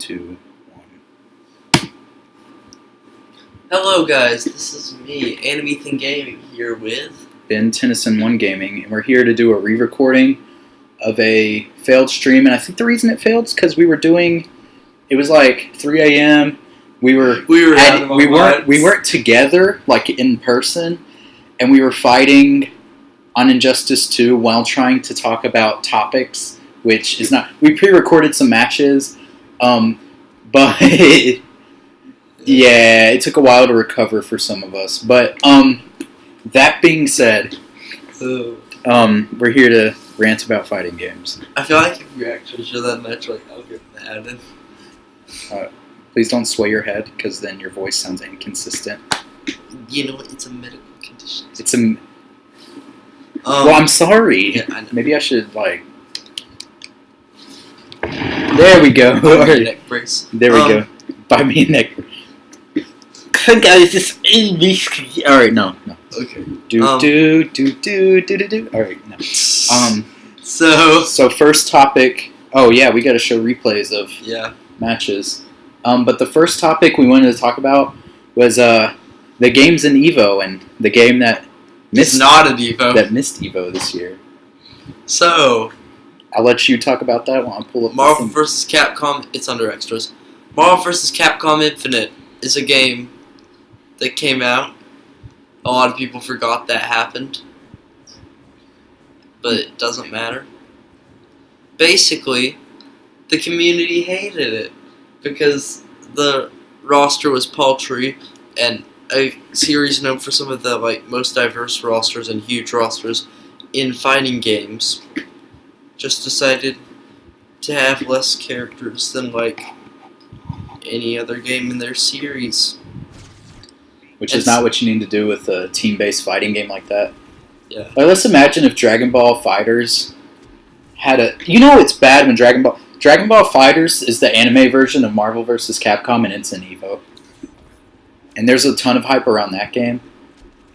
2, 1. Hello guys, this is me, Animethan Gaming, here with Ben Tennyson 1 Gaming, and we're here to do a re-recording of a failed stream. And I think the reason it failed is because we was like 3 a.m. We weren't together like in person, and we were fighting on Injustice 2 while trying to talk about topics, which is not. We pre-recorded some matches, but yeah, it took a while to recover for some of us. But that being said, we're here to rant about fighting games. I feel like if you actually show that match, like I'll get mad. Please don't sway your head, because then your voice sounds inconsistent. You know, it's a medical condition. It's a. Well, I'm sorry. Yeah, I know. Maybe I should like. There we go. Neck brace. There we go. Buy me a neck. Guys, this is all right. No. Okay. Do. All right. No. So first topic. Oh yeah, we got to show replays of matches. But the first topic we wanted to talk about was the games in Evo, and the game that missed Evo this year. So I'll let you talk about that while I pull up Marvel vs. Capcom. It's under extras. Marvel vs. Capcom Infinite is a game that came out. A lot of people forgot that happened, but it doesn't matter. Basically, the community hated it because the roster was paltry, and a series known for some of the most diverse rosters and huge rosters in fighting games just decided to have less characters than any other game in their series. Which is not what you need to do with a team-based fighting game like that. Yeah. Let's imagine if Dragon Ball FighterZ had a... You know it's bad when Dragon Ball FighterZ is the anime version of Marvel vs. Capcom, and it's in Evo. And there's a ton of hype around that game.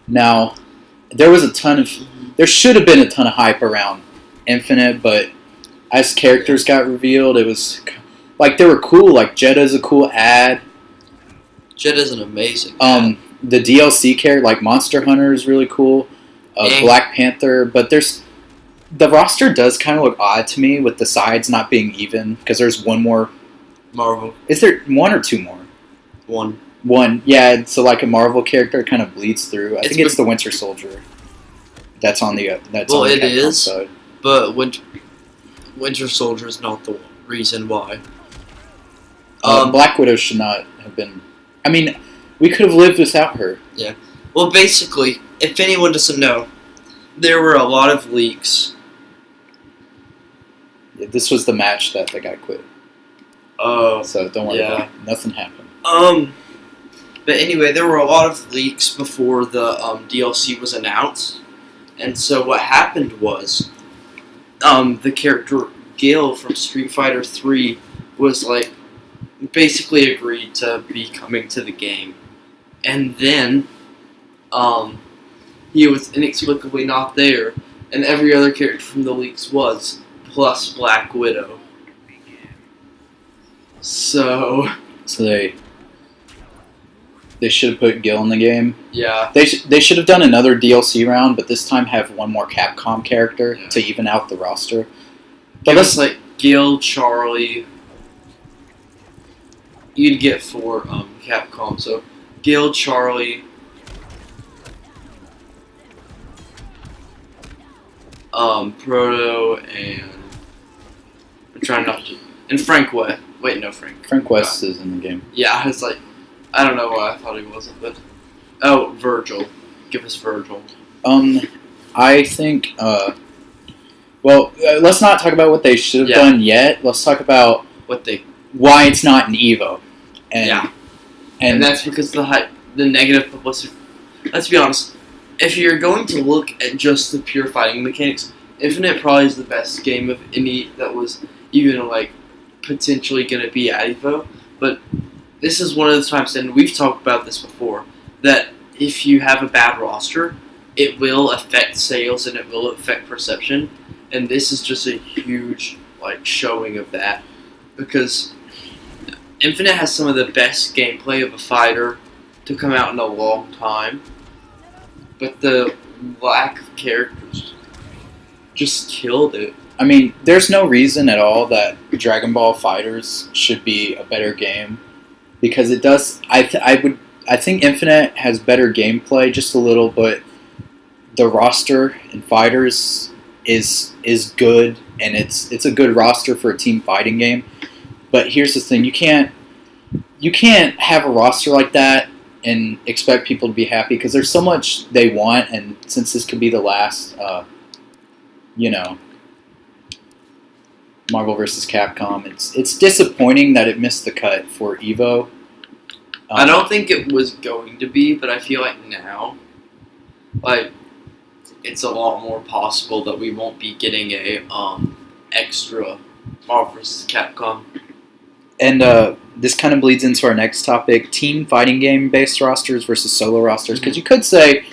Now, there should have been a ton of hype around Infinite, but as characters got revealed, it was... they were cool. Jetta's a cool ad. Jetta's an amazing ad. The DLC character, Monster Hunter, is really cool. Black Panther, but the roster does kind of look odd to me with the sides not being even, because there's one more. Marvel. Is there one or two more? One, yeah. So a Marvel character kind of bleeds through. I think it's the Winter Soldier. That's on the Capcom side. But Winter Soldier is not the reason why. Black Widow should not have been. I mean, we could have lived without her. Yeah. Well, basically, if anyone doesn't know, there were a lot of leaks. Yeah, this was the match that the guy quit. Oh. So don't worry about it. Nothing happened. But anyway, there were a lot of leaks before the DLC was announced. And so what happened was, the character Gil from Street Fighter 3 was basically agreed to be coming to the game. And then, he was inexplicably not there, and every other character from the leaks was, plus Black Widow. So they should have put Gil in the game. Yeah. They should have done another DLC round, but this time have one more Capcom character to even out the roster. But it's Gil, Charlie. You'd get 4 Capcom, so Gil, Charlie, Proto, and I'm trying not to, and Frank West. Wait, no, Frank West is in the game. Yeah, it's I don't know why I thought he wasn't, but Virgil. Give us Virgil. I think. Let's not talk about what they should have done yet. Let's talk about why it's not in Evo. And that's because the negative publicity. Let's be honest. If you're going to look at just the pure fighting mechanics, Infinite probably is the best game of any that was even potentially going to be at Evo. But this is one of the times, and we've talked about this before, that if you have a bad roster, it will affect sales and it will affect perception. And this is just a huge showing of that, because Infinite has some of the best gameplay of a fighter to come out in a long time, but the lack of characters just killed it. I mean, there's no reason at all that Dragon Ball Fighters should be a better game because it does. I think Infinite has better gameplay, just a little, but the roster in Fighters is good, and it's a good roster for a team fighting game. But here's the thing: you can't have a roster like that and expect people to be happy because there's so much they want, and since this could be the last, Marvel vs. Capcom, it's disappointing that it missed the cut for Evo. I don't think it was going to be, but I feel like now, it's a lot more possible that we won't be getting a extra Marvel vs. Capcom. And this kind of bleeds into our next topic: team fighting game based rosters versus solo rosters. Because you could say,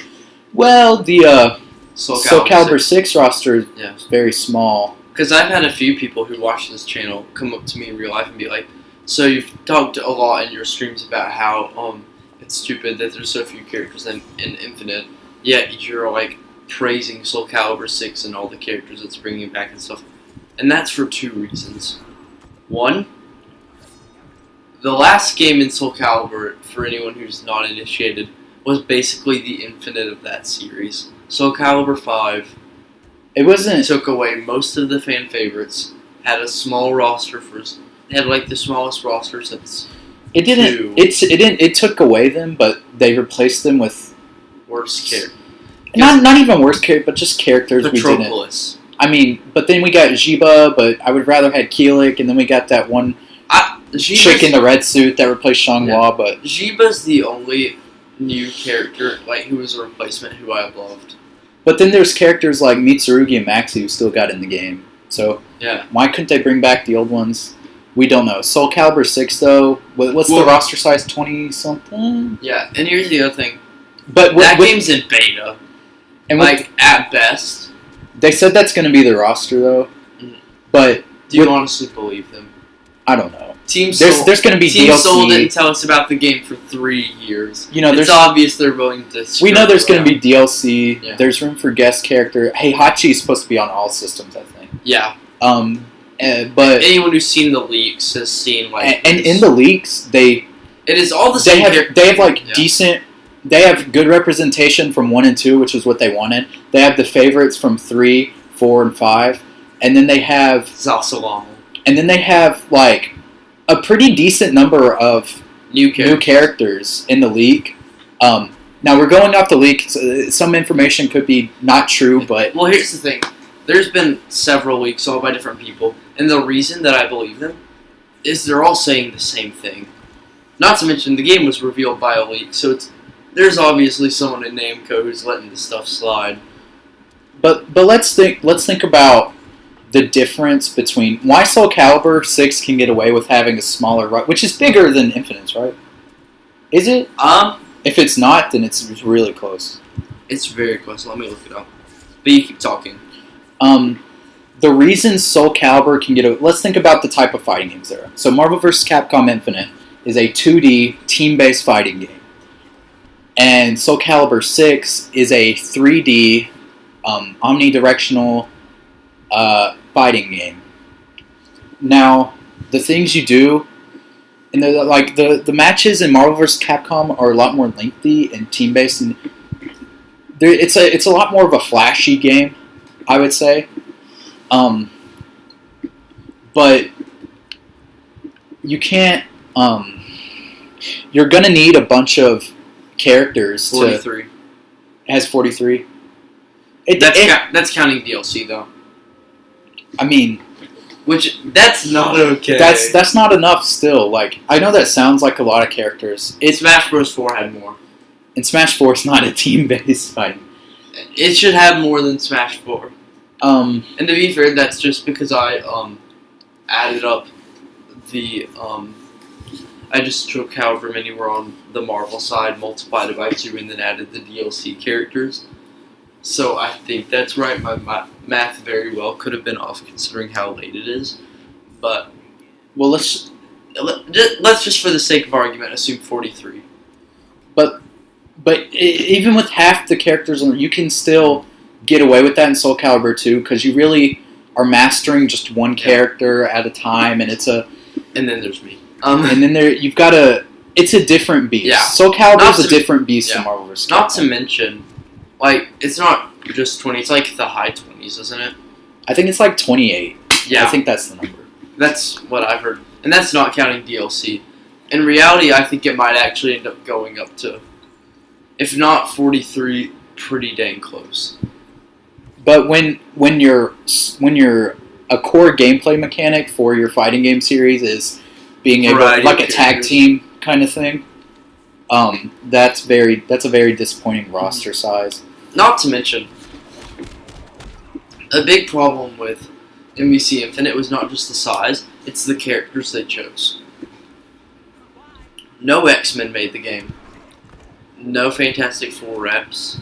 well, the Soul Calibur 6 roster is very small. Because I've had a few people who watch this channel come up to me in real life and be like, so you've talked a lot in your streams about how it's stupid that there's so few characters in Infinite, yet you're like praising Soul Calibur 6 and all the characters it's bringing back and stuff. And that's for two reasons. One, the last game in Soul Calibur, for anyone who's not initiated, was basically the Infinite of that series. Soul Calibur 5 took away most of the fan favorites, had a small roster had like the smallest roster since it took away them, but they replaced them with worse characters. Not even worse characters, but just characters Patroclus. we didn't. I mean, but then we got Jiba, but I would rather had Keelik, and then we got that one chick in the red suit that replaced Xianghua. But Jiba's the only new character who was a replacement who I loved. But then there's characters like Mitsurugi and Maxi who still got in the game. So why couldn't they bring back the old ones? We don't know. Soul Calibur 6, though, what's the roster size? 20-something? Yeah, and here's the other thing. But that game's in beta. And at best. They said that's going to be the roster, though. Mm-hmm. But do you honestly believe them? I don't know. There's going to be Team DLC. Soul didn't tell us about the game for 3 years. It's obvious they're willing to. We know there's going to be DLC. Yeah. There's room for guest character. Heihachi is supposed to be on all systems, I think. Yeah. But anyone who's seen the leaks has seen and in the leaks it is all the same. They have decent. They have good representation from 1 and 2, which is what they wanted. They have the favorites from 3, 4, and 5, and then they have Zasalam. And then they have a pretty decent number of new characters in the league. Now we're going off the leak. So some information could be not true, but here's the thing. There's been several leaks, all by different people, and the reason that I believe them is they're all saying the same thing. Not to mention the game was revealed by a leak, so there's obviously someone in Namco who's letting this stuff slide. But let's think about the difference between why Soul Calibur 6 can get away with having a smaller, which is bigger than Infinite's, right? Is it? If it's not, then it's really close. It's very close. Let me look it up. But you keep talking. The reason Soul Calibur can get away... Let's think about the type of fighting games there are. So Marvel vs. Capcom Infinite is a 2D team-based fighting game. And Soul Calibur 6 is a 3D omnidirectional fighting game. Now, the things you do, and the matches in Marvel vs. Capcom are a lot more lengthy and team based, and it's a lot more of a flashy game, I would say. But you can't. You're gonna need a bunch of characters. 43. It has 43. That's counting DLC though. I mean, that's not okay. That's not enough still. I know that sounds like a lot of characters. Smash Bros. 4 had more. And Smash 4 is not a team-based fighting. It should have more than Smash 4. And to be fair, that's just because I added up the I just took however many were on the Marvel side, multiplied it by 2, and then added the DLC characters. So I think that's right. My math very well could have been off considering how late it is. But let's just for the sake of argument assume 43. But even with half the characters, you can still get away with that in Soul Calibur 2 because you really are mastering just one character at a time, and and then there's me. And then you've got it's a different beast. Yeah. Soul Calibur is a different beast than Marvel vs. Capcom. Not to mention, like, it's not just 20, it's like the high 20s, isn't it? I think it's like 28. Yeah. I think that's the number. That's what I've heard. And that's not counting DLC. In reality, I think it might actually end up going up to, if not 43, pretty dang close. But when you're a core gameplay mechanic for your fighting game series is being able like a tag team kind of thing, that's a very disappointing roster size. Not to mention, a big problem with MVC Infinite was not just the size, it's the characters they chose. No X-Men made the game. No Fantastic Four reps.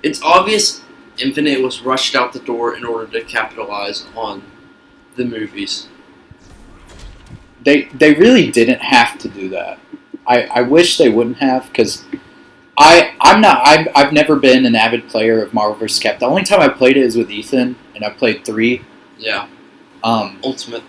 It's obvious Infinite was rushed out the door in order to capitalize on the movies. They really didn't have to do that. I wish they wouldn't have, because I've never been an avid player of Marvel vs. Capcom. The only time I played it is with Ethan, and I played 3. Yeah. Ultimate.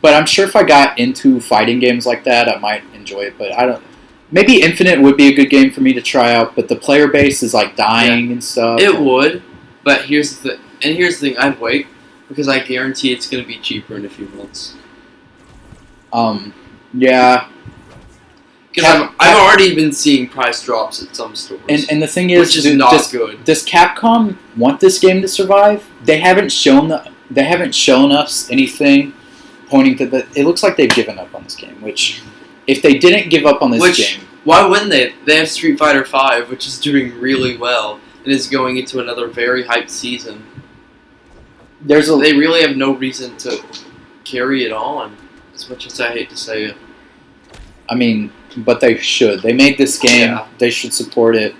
But I'm sure if I got into fighting games like that, I might enjoy it. But I don't. Maybe Infinite would be a good game for me to try out, but the player base is like dying and stuff. It would, but here's the thing. I'd wait because I guarantee it's going to be cheaper in a few months. Yeah. Because I've already been seeing price drops at some stores. And the thing is, which is not good. Does Capcom want this game to survive? They haven't shown us anything pointing to that. It looks like they've given up on this game. Which, if they didn't give up on this game, why wouldn't they? They have Street Fighter V, which is doing really well and is going into another very hyped season. They really have no reason to carry it on. As much as I hate to say it. I mean, but they should. They made this game. Yeah. They should support it.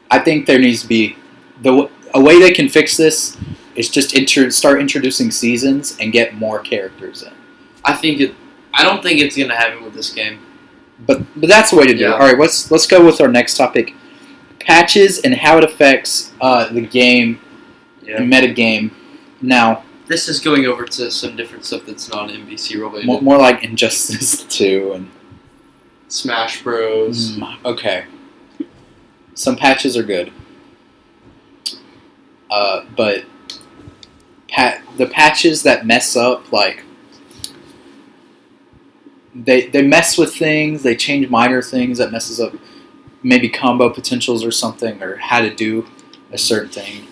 I think there needs to be a way they can fix this is just start introducing seasons and get more characters in. I don't think it's going to happen with this game. But that's the way to do it. All right, let's go with our next topic: patches and how it affects the game, the meta game. Now, this is going over to some different stuff that's not MVC related. More like Injustice 2 and Smash Bros. Okay. Some patches are good. But the patches that mess up, like, they mess with things, they change minor things that messes up maybe combo potentials or something, or how to do a certain thing.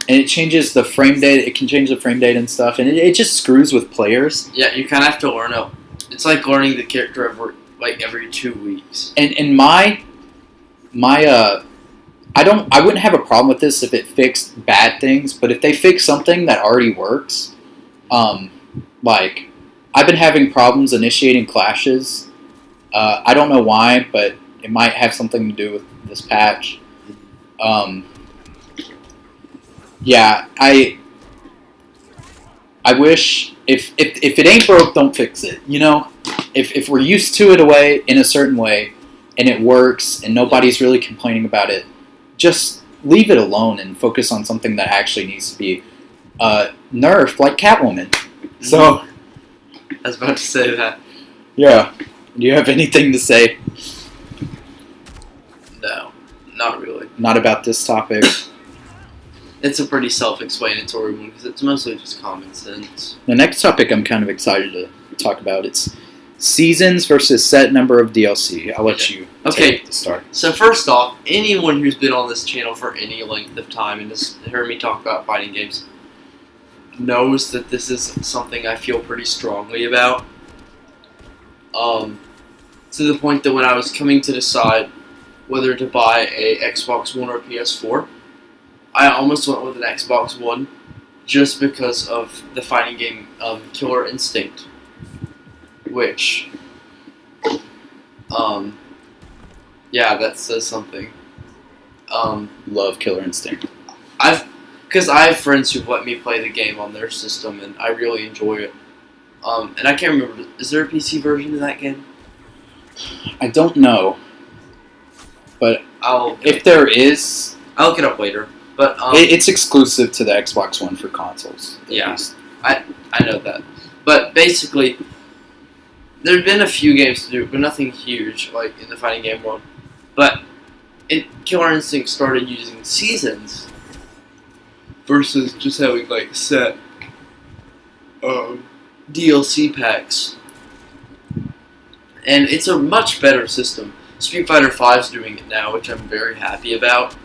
And it changes the frame data, it can change the frame data and stuff, and it just screws with players. Yeah, you kind of have to learn it. It's like learning the character every 2 weeks. And my I wouldn't have a problem with this if it fixed bad things, but if they fix something that already works, like I've been having problems initiating clashes. I don't know why, but it might have something to do with this patch. Yeah, I wish if it ain't broke, don't fix it. You know, if we're used to it in a certain way, and it works, and nobody's really complaining about it, just leave it alone and focus on something that actually needs to be nerfed, like Catwoman. Mm-hmm. So, I was about to say that. Yeah. Do you have anything to say? No, not really. Not about this topic. It's a pretty self-explanatory one because it's mostly just common sense. The next topic I'm kind of excited to talk about. It's seasons versus set number of DLC. I'll let you take the start. So first off, anyone who's been on this channel for any length of time and has heard me talk about fighting games knows that this is something I feel pretty strongly about. To the point that when I was coming to decide whether to buy a Xbox One or a PS4, I almost went with an Xbox One just because of the fighting game Killer Instinct, which, yeah, that says something. Love Killer Instinct. Because because I have friends who've let me play the game on their system, and I really enjoy it. And I can't remember. Is there a PC version of that game? I don't know, but I'll if there is, I'll look it up later. But it's exclusive to the Xbox One for consoles. Yeah. I know that. But basically, there have been a few games to do, but nothing huge like in the fighting game world. But Killer Instinct started using seasons versus just having like set DLC packs, and it's a much better system. Street Fighter V is doing it now, which I'm very happy about.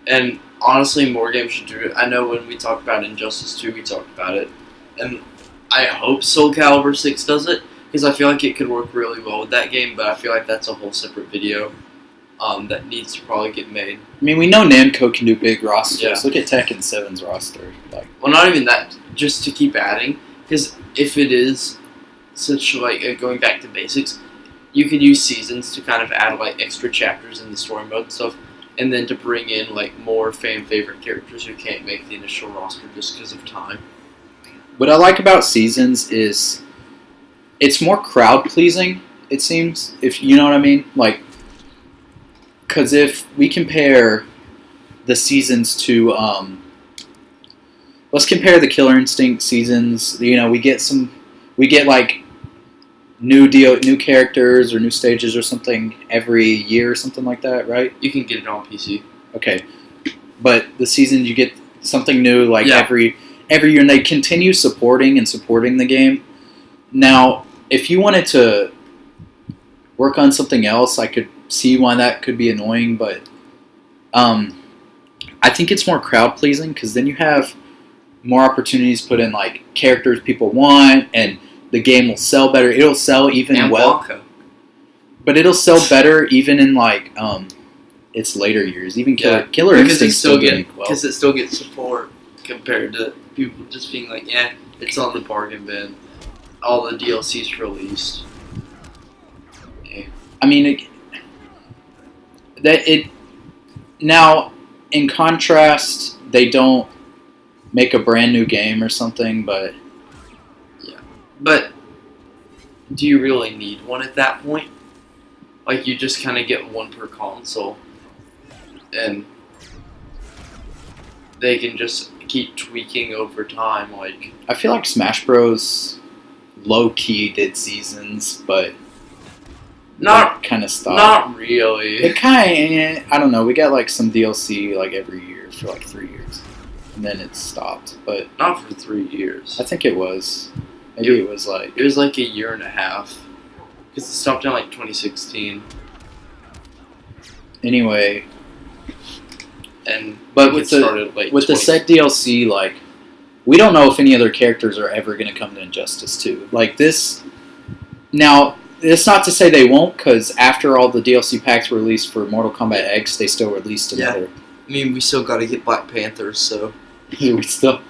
And honestly, more games should do it. I know when we talked about Injustice 2, we talked about it, and I hope Soul Calibur 6 does it, because I feel like it could work really well with that game, but I feel like that's a whole separate video that needs to probably get made. I mean, we know Namco can do big rosters. Yeah. Look at Tekken 7's roster. Well, not even that, just to keep adding, because if it is such, like, going back to basics, you could use seasons to kind of add, like, extra chapters in the story mode and stuff, and then to bring in, like, more fan-favorite characters who can't make the initial roster just because of time. What I like about seasons is it's more crowd-pleasing, it seems, if you know what I mean. Like, because if we compare the seasons to, let's compare the Killer Instinct seasons. You know, we get like new characters or new stages or something every year or something like that, right? You can get it on PC. Okay, but the seasons you get something new like Yeah. every year, and they continue supporting the game. Now, if you wanted to work on something else, I could see why that could be annoying, but I think it's more crowd pleasing because then you have more opportunities to put in like characters people want, and the game will sell better. It'll sell even And well, Blanca. but it'll sell better even in like its later years. Even Killer Because Instinct's still doing well. Because it still gets support compared to people just being like, yeah, it's on the bargain bin. All the DLC's released. Yeah. I mean, now, in contrast, they don't make a brand new game or something, but But do you really need one at that point? Like, you just kind of get one per console, and they can just keep tweaking over time. Like, I feel like Smash Bros. Low key did seasons, but not kind of stopped. Not really. It kind of, I don't know. We got like some DLC like every year for like 3 years, and then it stopped. But Not for 3 years. I think it was. Maybe it was like. It was like a year and a half. Because it stopped in like 2016. Anyway, But with started late the set DLC, like, we don't know if any other characters are ever going to come to Injustice 2. Like this. Now, it's not to say they won't, because after all the DLC packs were released for Mortal Kombat X, they still released another. I mean, we still got to get Black Panther, so. We still.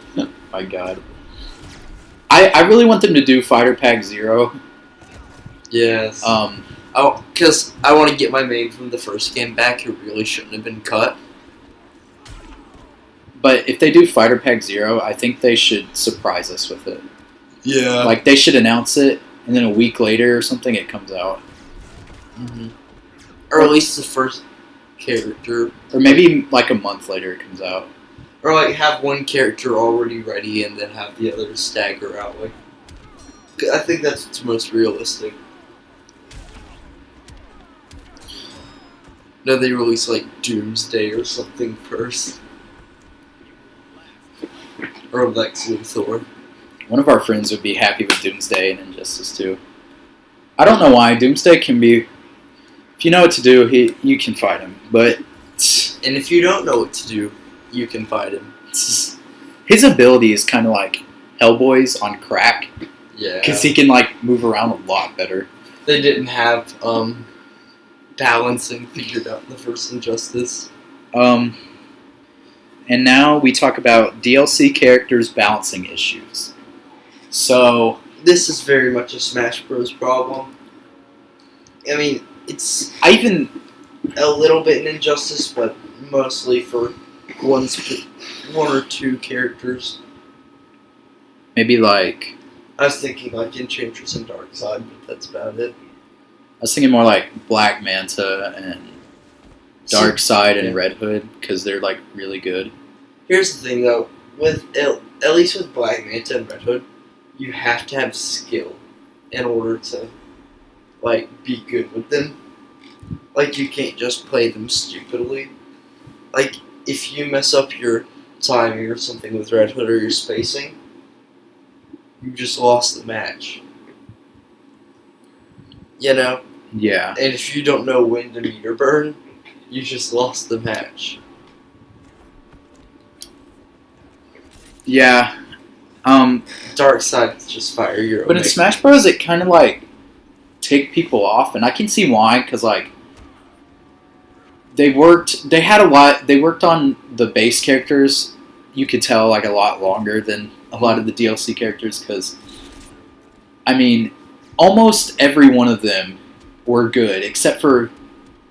My God. I really want them to do Fighter Pack 0. Yes. Because I want to get my main from the first game back. It really shouldn't have been cut. But if they do Fighter Pack 0, I think they should surprise us with it. Yeah. Like, they should announce it, and then a week later or something, it comes out. Mm-hmm. Or at least the first character. Or maybe, like, a month later it comes out. Or, like, have one character already ready and then have the others stagger out. Like, I think that's what's most realistic. No, they release, like, Doomsday or something first. Or Lex Luthor. One of our friends would be happy with Doomsday and Injustice 2. I don't know why. Doomsday can be... If you know what to do, you can fight him. But... And if you don't know what to do, you can fight him. His ability is kind of like Hellboy's on crack. Yeah. Because he can, like, move around a lot better. They didn't have balancing figured out in the first Injustice. And now we talk about DLC characters balancing issues. So... This is very much a Smash Bros. Problem. I mean, it's... I even... a little bit in Injustice, but mostly for one or two characters. Maybe like I was thinking like Enchantress and Darkseid, but that's about it. I was thinking more like Black Manta and Darkseid and Yeah. Red Hood because they're like really good. Here's the thing though, with at least with Black Manta and Red Hood, you have to have skill in order to like be good with them. Like you can't just play them stupidly. Like if you mess up your timing or something with Red Hood or your spacing, you just lost the match. You know? Yeah. And if you don't know when to meter burn, you just lost the match. Yeah. Darkseid is just fire your But in Smash Bros, it kind of like take people off, and I can see why. Because like they worked on the base characters. You could tell like a lot longer than a lot of the DLC characters. Because I mean, almost every one of them were good, except for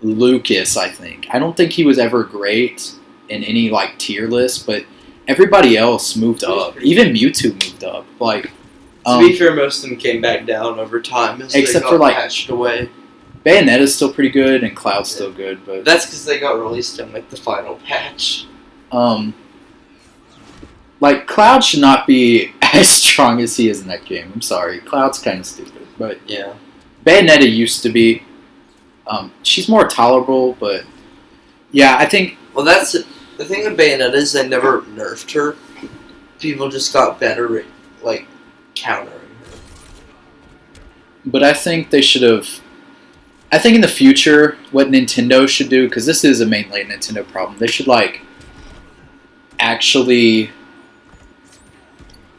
Lucas. I think I don't think he was ever great in any like tier list, but everybody else moved up. Even Mewtwo moved up. Like, to be fair, most of them came back down over time as except they got for like patched away. Bayonetta's still pretty good and Cloud's still good, but That's because they got released in like the final patch. like Cloud should not be as strong as he is in that game. I'm sorry, Cloud's kind of stupid, but Yeah. Bayonetta used to be. She's more tolerable, but yeah, I think. Well, that's it. The thing with Bayonetta is they never nerfed her. People just got better at like countering her. But I think they should have. I think in the future, what Nintendo should do, because this is a mainly Nintendo problem, they should like actually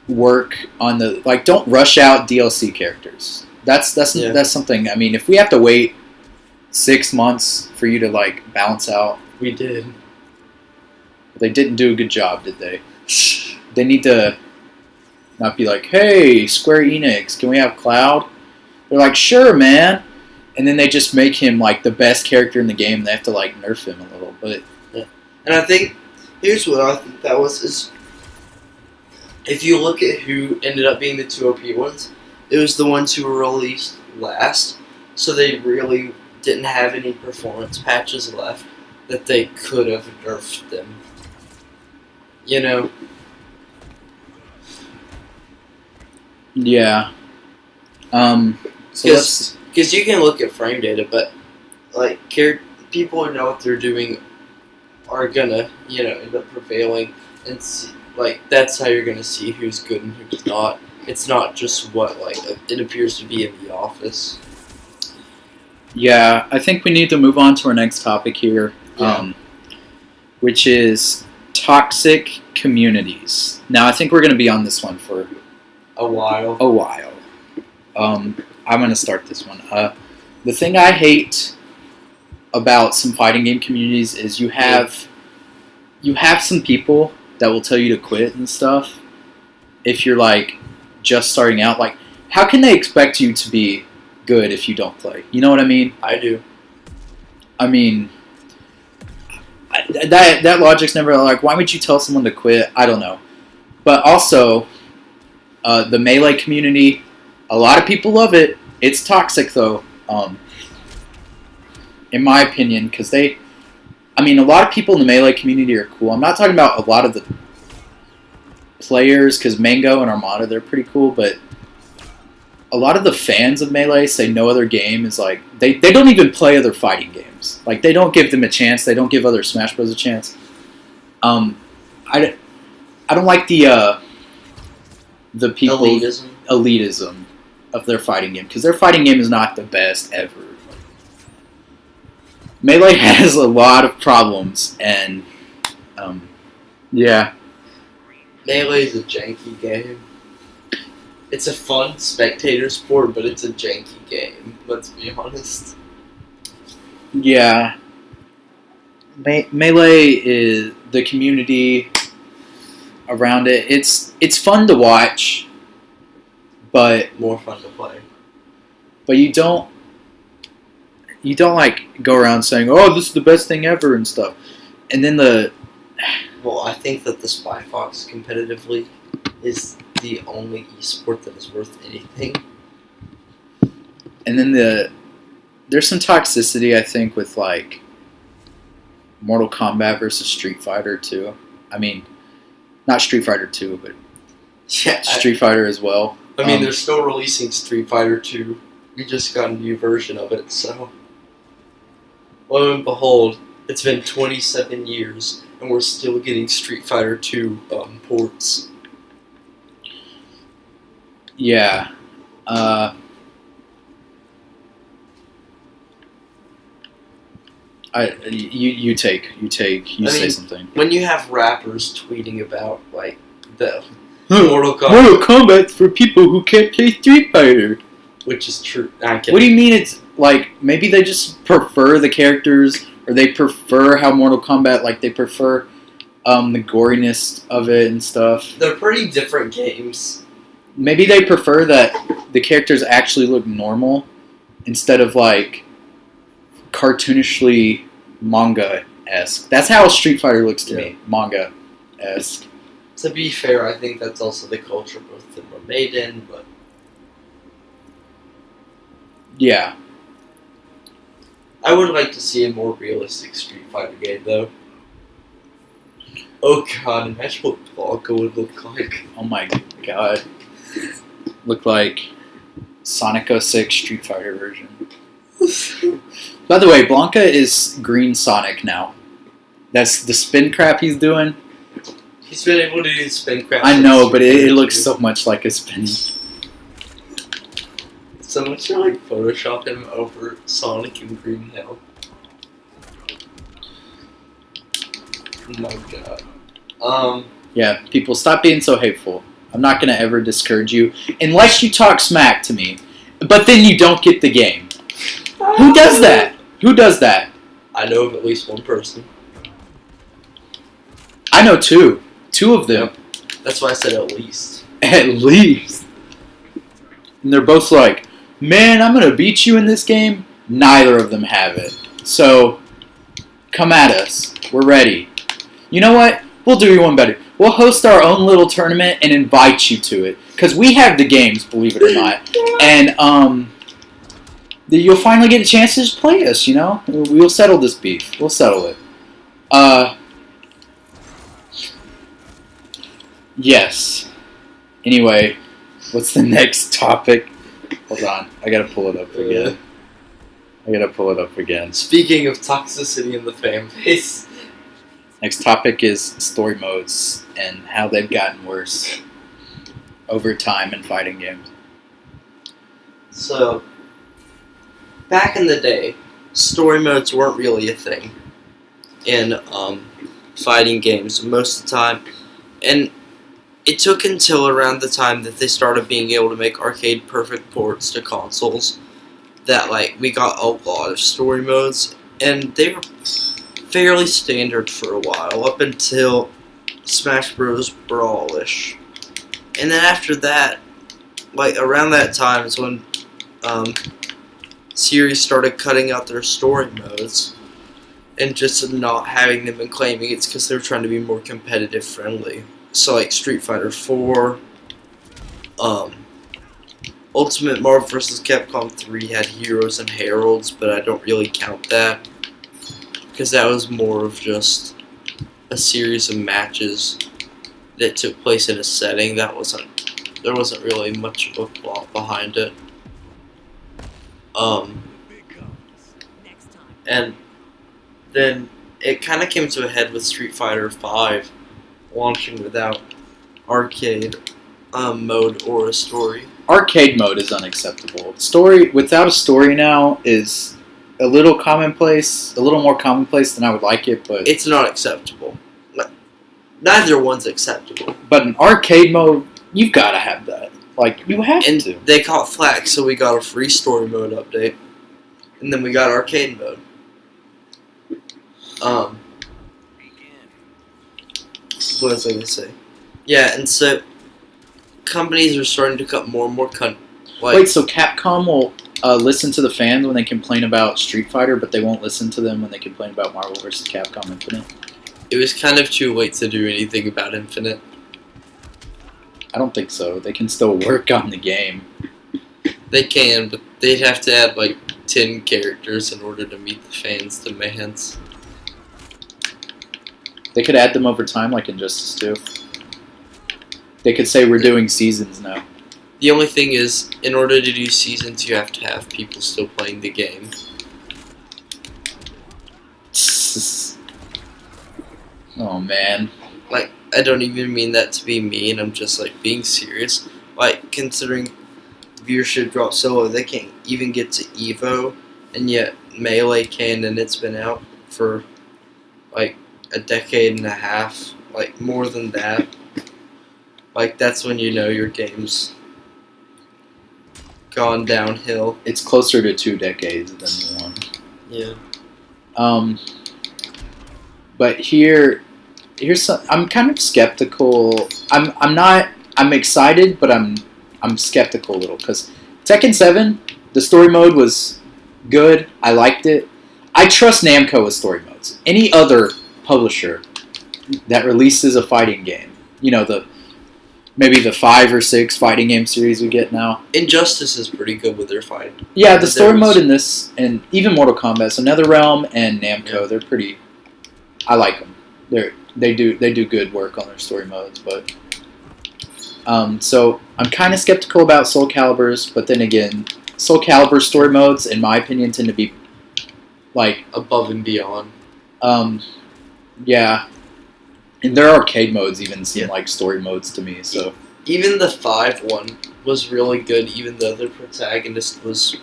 work on the like. Don't rush out DLC characters. That's something. I mean, if we have to wait 6 months for you to like balance out, We did. they didn't do a good job, did they? They need to not be like, hey, Square Enix, can we have Cloud? They're like, sure, man. And then they just make him like the best character in the game. They have to like nerf him a little, but And I think here's what I think that was is if you look at who ended up being the two OP ones, it was the ones who were released last. So they really didn't have any performance patches left that they could have nerfed them. You know? yeah. So let's. Because you can look at frame data, but like people who know what they're doing are gonna, end up prevailing, and see, like that's how you're gonna see who's good and who's not. It's not just what like it appears to be in the office. Yeah, I think we need to move on to our next topic here, Yeah. which is toxic communities. Now, I think we're going to be on this one for A while. a while. I'm going to start this one. The thing I hate about some fighting game communities is you have some people that will tell you to quit and stuff if you're like just starting out. Like, how can they expect you to be good if you don't play? You know what I mean? I do. I mean, that logic's never like, why would you tell someone to quit? I don't know. But also, the Melee community, a lot of people love it. It's toxic though, in my opinion, because a lot of people in the Melee community are cool. I'm not talking about a lot of the players, because Mango and Armada, they're pretty cool, but a lot of the fans of Melee say no other game is like, they don't even play other fighting games. Like, they don't give them a chance. They don't give other Smash Bros. A chance. I don't like the people elitism of their fighting game, because their fighting game is not the best ever. Melee has a lot of problems, and yeah. Melee is a janky game. It's a fun spectator sport, but it's a janky game. Let's be honest. Yeah. Melee is the community around it. It's fun to watch, but More fun to play. But you don't like go around saying, "Oh, this is the best thing ever" and stuff. And then the Well, I think that the Spy Fox competitive league is the only esport that is worth anything. there's some toxicity, I think, with like Mortal Kombat versus Street Fighter 2. I mean, not Street Fighter 2, but Yeah, Street Fighter as well. I mean, they're still releasing Street Fighter 2. We just got a new version of it, so. Lo and behold, it's been 27 years, and we're still getting Street Fighter 2 ports. Yeah. You say something. When you have rappers tweeting about, like, the Mortal Kombat, Mortal Kombat's for people who can't play Street Fighter. which is true. What do you mean it's like, maybe they just prefer the characters, or they prefer how Mortal Kombat, like they prefer the goriness of it and stuff. They're pretty different games. Maybe they prefer that the characters actually look normal instead of like cartoonishly manga-esque. That's how Street Fighter looks to me, manga-esque. To be fair, I think that's also the culture both of them were made in, but yeah. I would like to see a more realistic Street Fighter game, though. Oh god, imagine what Blanca would look like. Oh my god. Look like Sonic 06 Street Fighter version. By the way, Blanca is Green Sonic now. That's the spin crap he's doing. He's been able to do spin crap. I know, but it looks so much like a spin. So much like Photoshop him over Sonic and Green Hill. Oh my god. Yeah, people, stop being so hateful. I'm not going to ever discourage you unless you talk smack to me, but then you don't get the game. Who does that? Who does that? I know of at least one person. I know two. Two of them. Yep. That's why I said at least. At least. And they're both like, man, I'm going to beat you in this game. Neither of them have it. So, come at us. We're ready. You know what? We'll do you one better. We'll host our own little tournament and invite you to it. Because we have the games, believe it or not. And you'll finally get a chance to just play us, you know? We'll settle this beef. We'll settle it. Yes. Anyway, what's the next topic? Hold on. I gotta pull it up again. Speaking of toxicity in the fan base. Next topic is story modes and how they've gotten worse over time in fighting games. So, back in the day, story modes weren't really a thing in fighting games most of the time. And it took until around the time that they started being able to make arcade perfect ports to consoles that like we got a lot of story modes, and they were fairly standard for a while up until Smash Bros. Brawlish. And then after that, like around that time is when series started cutting out their story modes and just not having them and claiming it's because they were trying to be more competitive friendly. So like Street Fighter 4, Ultimate Marvel vs. Capcom 3 had Heroes and Heralds, but I don't really count that because that was more of just a series of matches that took place in a setting. There wasn't really much of a plot behind it. And then it kind of came to a head with Street Fighter 5 launching without arcade mode or a story. Arcade mode is unacceptable. Story without a story now is a little commonplace, a little more commonplace than I would like it, but it's not acceptable. Neither one's acceptable. But in arcade mode, you've got to have that. Like, you have and to. They caught flack, so we got a free story mode update, and then we got arcade mode. What was I going to say? Yeah, and so companies are starting to cut more and more Wait, so Capcom will listen to the fans when they complain about Street Fighter, but they won't listen to them when they complain about Marvel vs. Capcom Infinite? It was kind of too late to do anything about Infinite. I don't think so. They can still work on the game. They can, but they'd have to add like 10 characters in order to meet the fans' demands. They could add them over time, like Injustice 2. They could say we're doing seasons now. The only thing is, in order to do seasons, you have to have people still playing the game. Oh man. Like, I don't even mean that to be mean, I'm just like being serious. Like, considering viewership dropped so low, they can't even get to Evo, and yet Melee can, and it's been out for like a decade and a half, like more than that. Like, that's when you know your game's gone downhill. It's closer to 2 decades than 1. Yeah. But here's some, I'm kind of skeptical. I'm excited, but I'm skeptical a little because Tekken 7, the story mode was good. I liked it. I trust Namco with story modes. Any other publisher that releases a fighting game, maybe the 5 or 6 fighting game series we get now. Injustice is pretty good with their fight. Yeah, the story mode in this, and even Mortal Kombat, so NetherRealm and Namco, they're pretty. I like them. They do good work on their story modes, but so I'm kind of skeptical about Soul Calibur's, but then again, Soul Calibur story modes, in my opinion, tend to be like above and beyond. Yeah, and their arcade modes even seem like story modes to me. So even the 5 one was really good, even though the protagonist was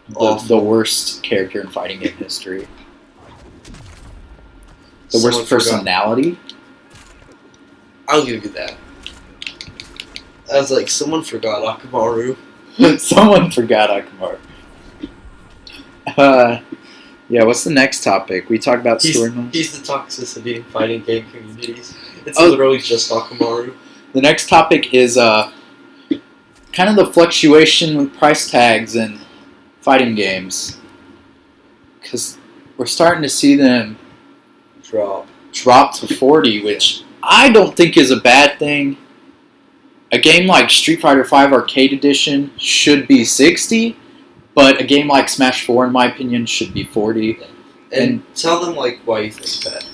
the worst character in fighting game history. The worst personality? I'll give you that. I was like, someone forgot Akamaru. Someone forgot Akamaru. Yeah, what's the next topic? We talk about story modes? He's the toxicity in fighting game communities. It's literally just Akamaru. The next topic is kind of the fluctuation with price tags in fighting games. Because we're starting to see them drop to 40, which I don't think is a bad thing. A game like Street Fighter V Arcade Edition should be 60, but a game like Smash 4, in my opinion, should be 40. And tell them why you think that.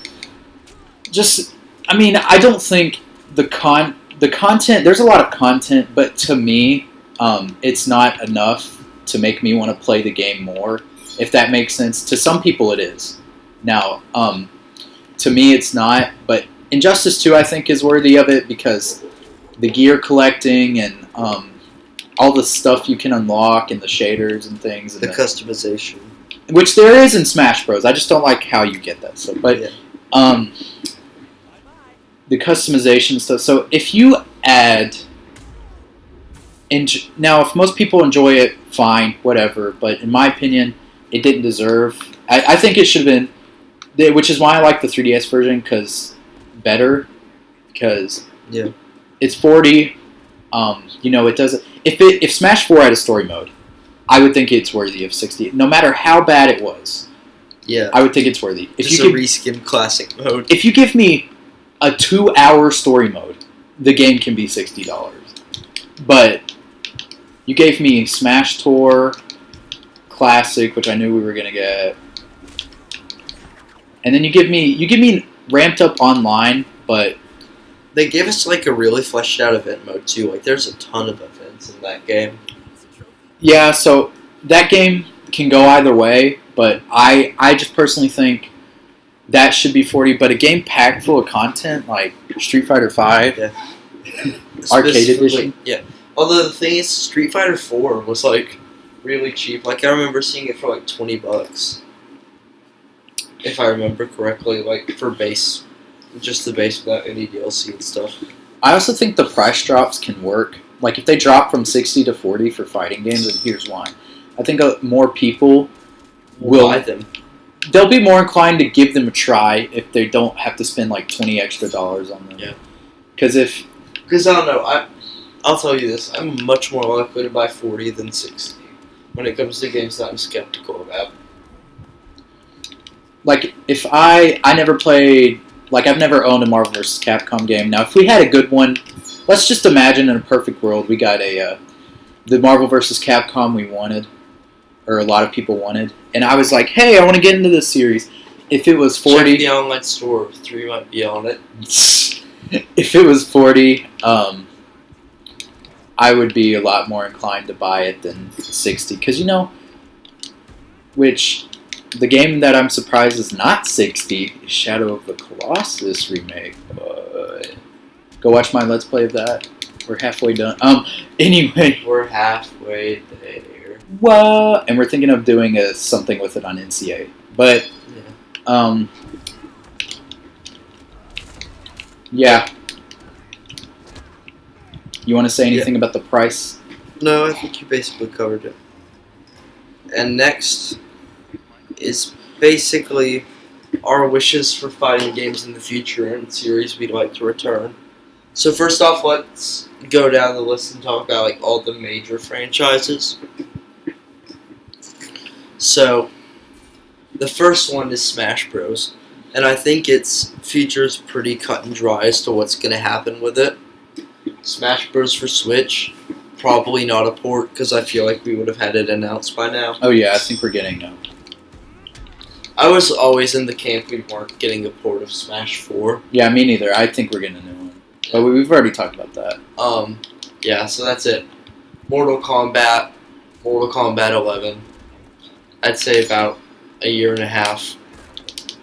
I don't think the content. There's a lot of content, but to me, it's not enough to make me want to play the game more. If that makes sense, to some people it is. Now, to me, it's not. But Injustice 2, I think, is worthy of it because the gear collecting and all the stuff you can unlock and the shaders and things. And the customization. Which there is in Smash Bros. I just don't like how you get that stuff. But the customization stuff. So if you add... Now, if most people enjoy it, fine, whatever. But in my opinion, it didn't deserve... I think it should have been... Which is why I like the 3DS version, because it's 40. It doesn't. If Smash 4 had a story mode, I would think it's worthy of 60. No matter how bad it was, I would think it's worthy. If you reskin classic mode. If you give me a 2-hour story mode, the game can be $60. But you gave me Smash Tour Classic, which I knew we were gonna get, and then you give me ramped up online, but they gave us a really fleshed out event mode too. There's a ton of events in that game. Yeah, so that game can go either way, but I just personally think that should be 40. But a game packed full of content like Street Fighter V, Arcade Edition. Yeah. Although the thing is, Street Fighter 4 was really cheap. I remember seeing it for $20, if I remember correctly. For base. Just the base without any DLC and stuff. I also think the price drops can work. If they drop from 60 to 40 for fighting games, and here's why. I think more people will buy them. They'll be more inclined to give them a try if they don't have to spend $20 extra on them. Yeah. Because I don't know. I'll tell you this. I'm much more likely to buy 40 than 60 when it comes to games that I'm skeptical about. like if I never played, like I've never owned a Marvel vs. Capcom game. Now, if we had a good one, let's just imagine in a perfect world we got the Marvel vs. Capcom we wanted, or a lot of people wanted, and I was like, hey, I want to get into this series. If it was 40, Check the online store. 3 might be on it. if it was 40, I would be a lot more inclined to buy it than 60, because which the game that I'm surprised is not 60 is Shadow of the Colossus remake. Go watch my Let's Play of that. We're halfway done. Anyway. We're halfway there. What? And we're thinking of doing something with it on NCA. But, yeah. You want to say anything about the price? No, I think you basically covered it. And next is basically our wishes for fighting games in the future and series we'd like to return. So first off, let's go down the list and talk about like all the major franchises. So the first one is Smash Bros. And I think its future is pretty cut and dry as to what's going to happen with it. Smash Bros. For Switch, probably not a port because I feel like we would have had it announced by now. Oh yeah, I think we're getting them. I was always in the camp we weren't getting a port of Smash 4. Yeah, me neither. I think we're getting a new one. But we've already talked about that. Yeah, so that's it. Mortal Kombat 11. I'd say about a year and a half.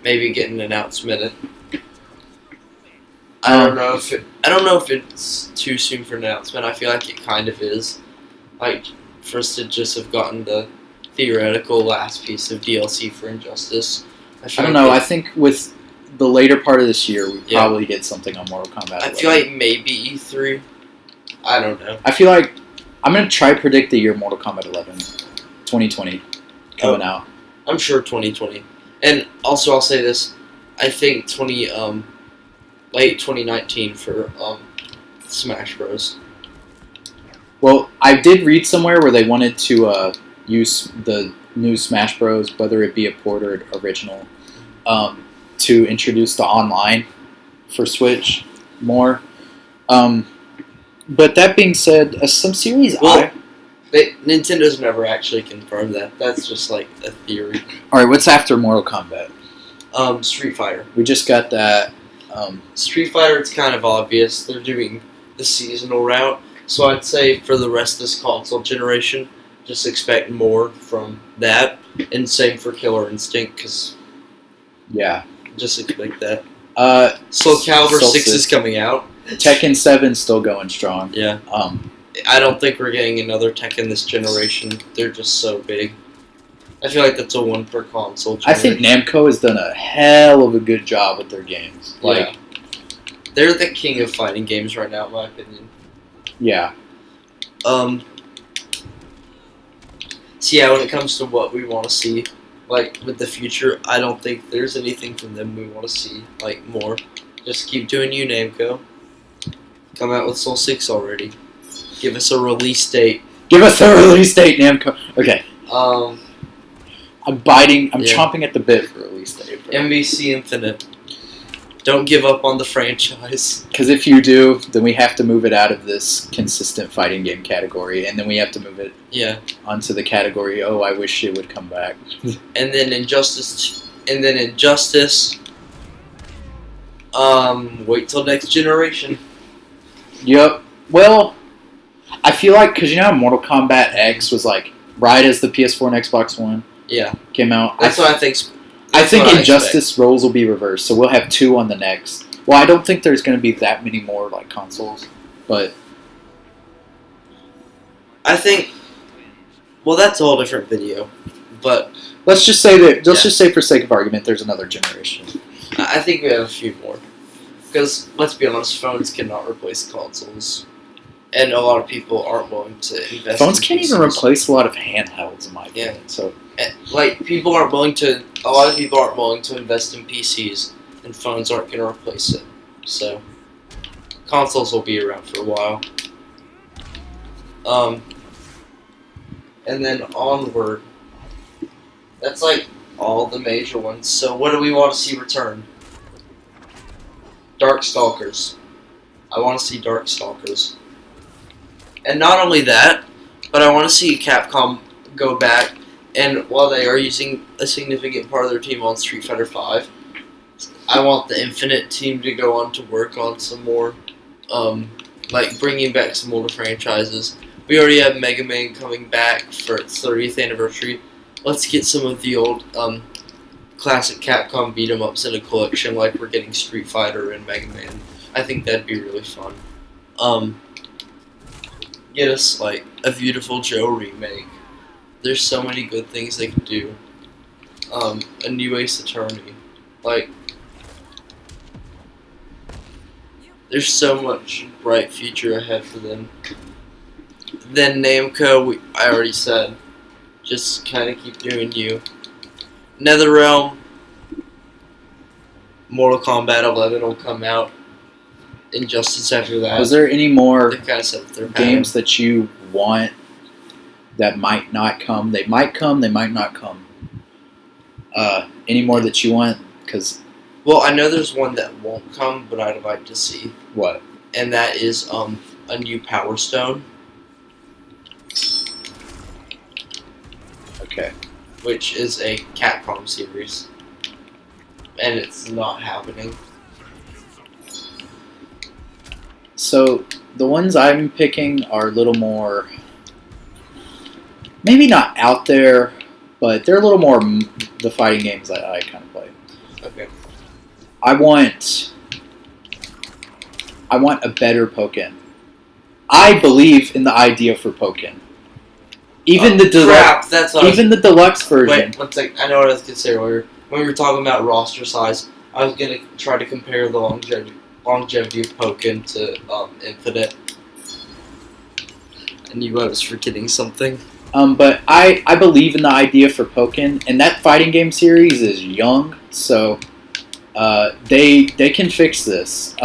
Maybe get an announcement. I don't know if it's too soon for an announcement. I feel like it kind of is. Like, first to just have gotten the theoretical last piece of DLC for Injustice. I don't know. I think with the later part of this year, we probably get something on Mortal Kombat 11. I feel like maybe E3. I don't know. I feel like I'm going to try to predict the year Mortal Kombat 11. 2020 coming out. I'm sure 2020. And also, I'll say this. I think late 2019 for Smash Bros. Well, I did read somewhere where they wanted to use the new Smash Bros., whether it be a port or original, to introduce the online for Switch more. But that being said, some series Nintendo's never actually confirmed that. That's just like a theory. Alright, what's after Mortal Kombat? Street Fighter. We just got that. Street Fighter, it's kind of obvious. They're doing the seasonal route. So I'd say for the rest of this console generation, just expect more from that. And same for Killer Instinct, because... Yeah. Just expect that. Soul Calibur 6 is coming out. Tekken 7's still going strong. Yeah. I don't think we're getting another Tekken this generation. They're just so big. I feel like that's a one per console generation. I think Namco has done a hell of a good job with their games. Like, they're the king of fighting games right now, in my opinion. Yeah. So yeah, when it comes to what we want to see, like with the future, I don't think there's anything from them we want to see like more. Just keep doing you, Namco. Come out with Soul 6 already. Give us a release date. Give us a release date, Namco. Okay. I'm Yeah. chomping at the bit for a release date. MVC Infinite. Don't give up on the franchise. Because if you do, then we have to move it out of this consistent fighting game category, and then we have to move it onto the category, oh, I wish it would come back. And then Injustice. Wait till next generation. Yep. Well, I feel like, because you know how Mortal Kombat X was like, right as the PS4 and Xbox One came out? That's what I think. I think Injustice roles will be reversed, so we'll have 2 on the next. Well, I don't think there's going to be that many more like consoles, but I think. Well, that's a whole different video, but let's just say that. Let's just say, for sake of argument, there's another generation. I think we have a few more, because let's be honest, phones cannot replace consoles, and a lot of people aren't willing to invest. Phones in can't PCs. even replace a lot of handhelds, in my opinion. Yeah. So. Like, people aren't willing to... A lot of people aren't willing to invest in PCs, and phones aren't going to replace it. So, consoles will be around for a while. And then onward. That's like all the major ones. So what do we want to see return? Darkstalkers. I want to see Darkstalkers. And not only that, but I want to see Capcom go back, and while they are using a significant part of their team on Street Fighter V, I want the Infinite team to go on to work on some more, like bringing back some older franchises. We already have Mega Man coming back for its 30th anniversary. Let's get some of the old classic Capcom beat 'em ups in a collection, like we're getting Street Fighter and Mega Man. I think that'd be really fun. Get us like a Beautiful Joe remake. There's so many good things they could do. A new Ace Attorney. Like, there's so much bright future ahead for them. Then Namco, I already said, just kind of keep doing you. NetherRealm, Mortal Kombat 11 will come out. Injustice after that. Was there any more They've kind of set their games that you want that might not come? They might come, they might not come. Any more that you want? Because well, I know there's one that won't come, but I'd like to see. What? And that is a new Power Stone. Okay. Which is a Capcom series. And it's not happening. So the ones I'm picking are a little more, maybe not out there, but they're a little more the fighting games that I kind of play. Okay. I want a better Pokken. I believe in the idea for Pokken. Even the deluxe, That's what even the deluxe version. Wait, one second. I know what I was going to say earlier. When we were talking about roster size, I was going to try to compare the longevity of Pokken to Infinite. I knew I was forgetting something. But I believe in the idea for Pokken, and that fighting game series is young, so they can fix this.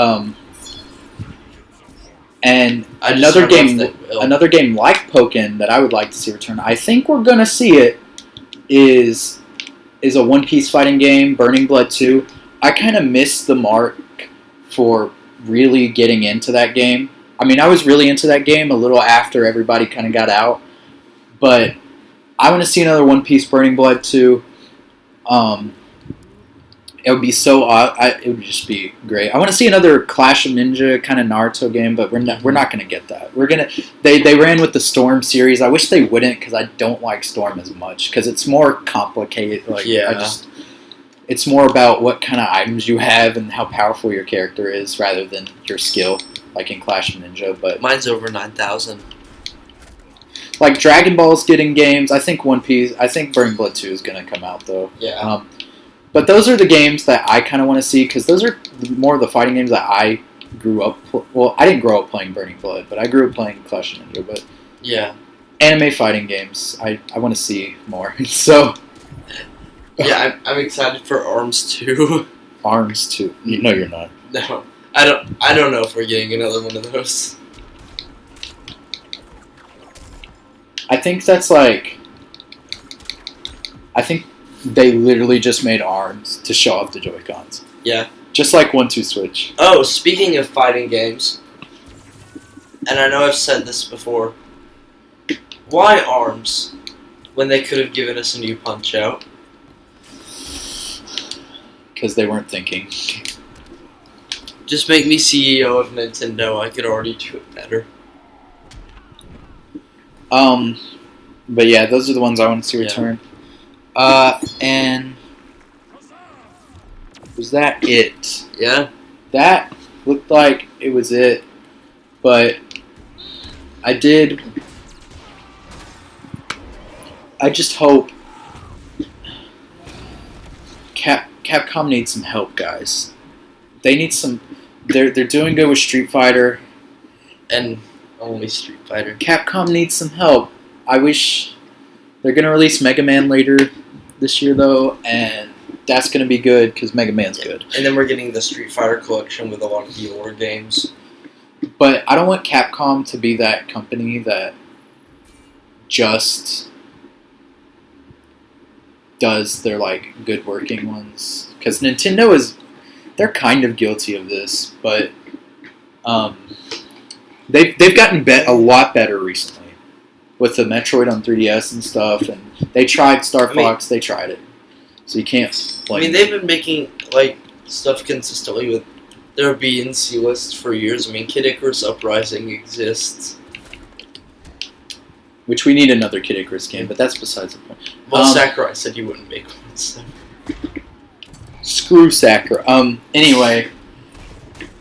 And another game like Pokken that I would like to see return, I think we're gonna see it, is a One Piece fighting game, Burning Blood 2. I kind of missed the mark for really getting into that game. I mean, I was really into that game a little after everybody kind of got out, but I want to see another One Piece Burning Blood 2. It would be so it would just be great. I want to see another Clash of Ninja kind of Naruto game, but we're not going to get that. They ran with the Storm series. I wish they wouldn't, because I don't like Storm as much, because it's more complicated. Like, yeah. It's more about what kind of items you have and how powerful your character is, rather than your skill, like in Clash of Ninja. But mine's over 9,000. Like Dragon Ball's getting games. I think One Piece. I think Burning Blood 2 is going to come out though. Yeah. But those are the games that I kind of want to see, because those are more of the fighting games that I grew up. Well, I didn't grow up playing Burning Blood, but I grew up playing Clash of Ninja. But yeah, anime fighting games, I want to see more. So yeah, I'm excited for Arms 2. Arms 2? No, you're not. No, I don't know if we're getting another one of those. I think that's like. I think they literally just made Arms to show off the Joy-Cons. Yeah. Just like 1-2 Switch. Oh, speaking of fighting games, and I know I've said this before, why Arms when they could have given us a new Punch-Out? Because they weren't thinking. Just make me CEO of Nintendo. I could already do it better. But yeah, those are the ones I want to see return. And was that it? Yeah. That looked like it was it, but I just hope Capcom needs some help, guys. They need some. They're doing good with Street Fighter, and only Street Fighter. Capcom needs some help. I wish they're gonna release Mega Man later this year though, and that's gonna be good because Mega Man's good. And then we're getting the Street Fighter collection with a lot of the older games. But I don't want Capcom to be that company that just does their like good working ones, because Nintendo they're kind of guilty of this, but they've gotten a lot better recently with the Metroid on 3DS and stuff, and they tried Star Fox, they tried it, so you can't blame they've been making like stuff consistently with their B and C lists for years. I mean, Kid Icarus Uprising exists. Which we need another Kid Icarus game, but that's besides the point. Well, Sakurai said he wouldn't make one, so. Screw Sakurai. Anyway,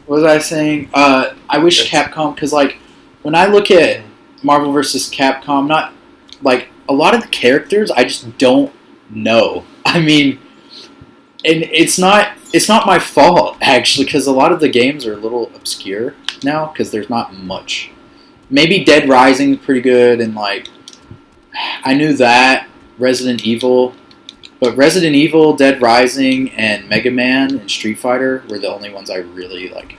what was I saying? I wish Capcom, because like when I look at Marvel vs. Capcom, not like a lot of the characters I just don't know. I mean, and it's not my fault actually, because a lot of the games are a little obscure now because there's not much. Maybe Dead Rising is pretty good, and like I knew that Resident Evil, but Resident Evil, Dead Rising, and Mega Man and Street Fighter were the only ones I really like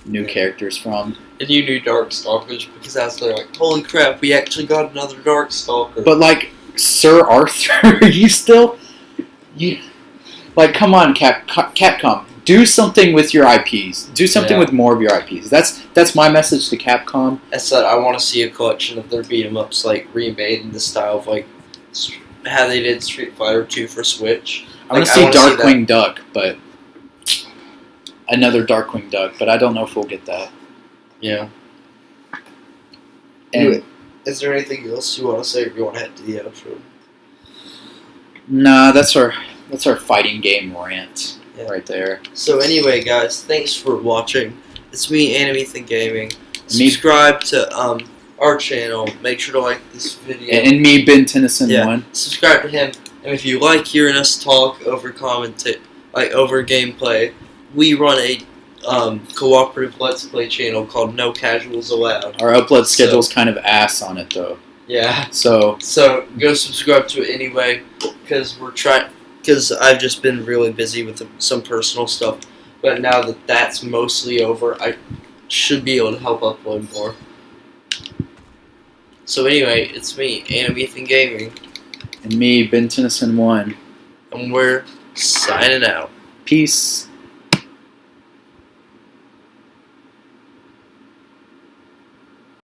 knew characters from. And you knew Darkstalkers because I was like, holy crap, we actually got another Darkstalker. But like Sir Arthur, like come on, Capcom. Do something with your IPs. Do something with more of your IPs. That's my message to Capcom. I said I want to see a collection of their beat 'em ups like remade in the style of like how they did Street Fighter 2 for Switch. I want to see Darkwing Duck, but another Darkwing Duck. But I don't know if we'll get that. Yeah. Anyway, is there anything else you want to say, or you want to head to the outro? Nah, that's our fighting game rant. Yeah. Right there. So anyway, guys, thanks for watching. It's me, Animethan Gaming. Subscribe to our channel. Make sure to like this video. And me, Ben Tennyson 1. Subscribe to him. And if you like hearing us talk over over gameplay, we run a cooperative Let's Play channel called No Casuals Allowed. Our upload schedule's kind of ass on it though. Yeah. So go subscribe to it anyway, because I've just been really busy with some personal stuff. But now that that's mostly over, I should be able to help upload more. So anyway, it's me, Animethan Gaming. And me, Ben Tennyson 1. And we're signing out. Peace.